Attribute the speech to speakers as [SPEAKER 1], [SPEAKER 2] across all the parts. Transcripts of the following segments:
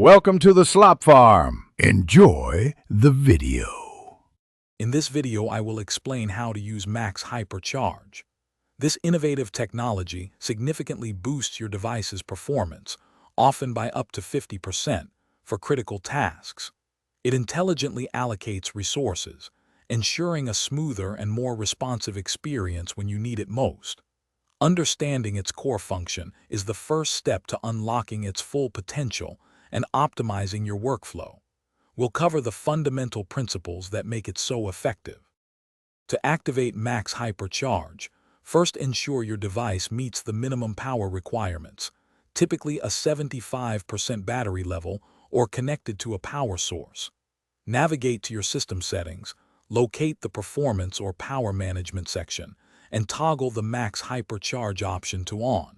[SPEAKER 1] Welcome to the Slop Farm. Enjoy the video.
[SPEAKER 2] In this video, I will explain how to use Max Hypercharge. This innovative technology significantly boosts your device's performance, often by up to 50%, for critical tasks. It intelligently allocates resources, ensuring a smoother and more responsive experience when you need it most. Understanding its core function is the first step to unlocking its full potential and optimizing your workflow. We'll cover the fundamental principles that make it so effective. To activate Max Hypercharge, first ensure your device meets the minimum power requirements, typically a 75% battery level or connected to a power source. Navigate to your system settings, locate the Performance or Power Management section, and toggle the Max Hypercharge option to On.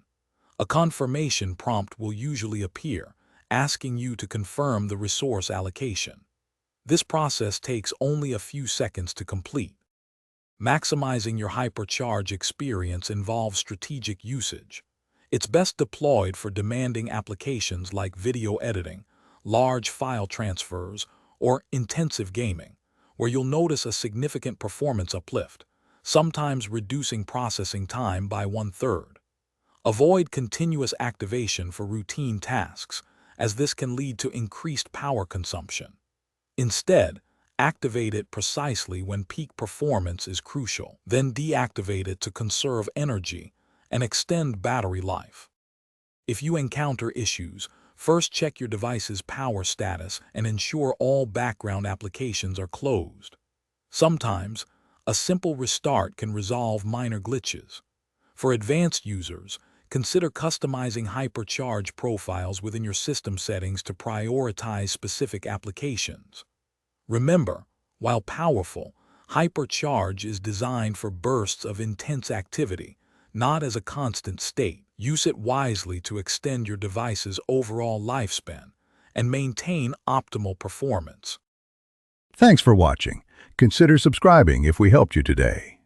[SPEAKER 2] A confirmation prompt will usually appear, asking you to confirm the resource allocation. This process takes only a few seconds to complete. Maximizing your hypercharge experience involves strategic usage. It's best deployed for demanding applications like video editing, large file transfers, or intensive gaming, where you'll notice a significant performance uplift, sometimes reducing processing time by 1/3. Avoid continuous activation for routine tasks, as this can lead to increased power consumption. Instead, activate it precisely when peak performance is crucial, then deactivate it to conserve energy and extend battery life. If you encounter issues, first check your device's power status and ensure all background applications are closed. Sometimes, a simple restart can resolve minor glitches. For advanced users, consider customizing hypercharge profiles within your system settings to prioritize specific applications. Remember, while powerful, hypercharge is designed for bursts of intense activity, not as a constant state. Use it wisely to extend your device's overall lifespan and maintain optimal performance.
[SPEAKER 1] Thanks for watching. Consider subscribing if we helped you today.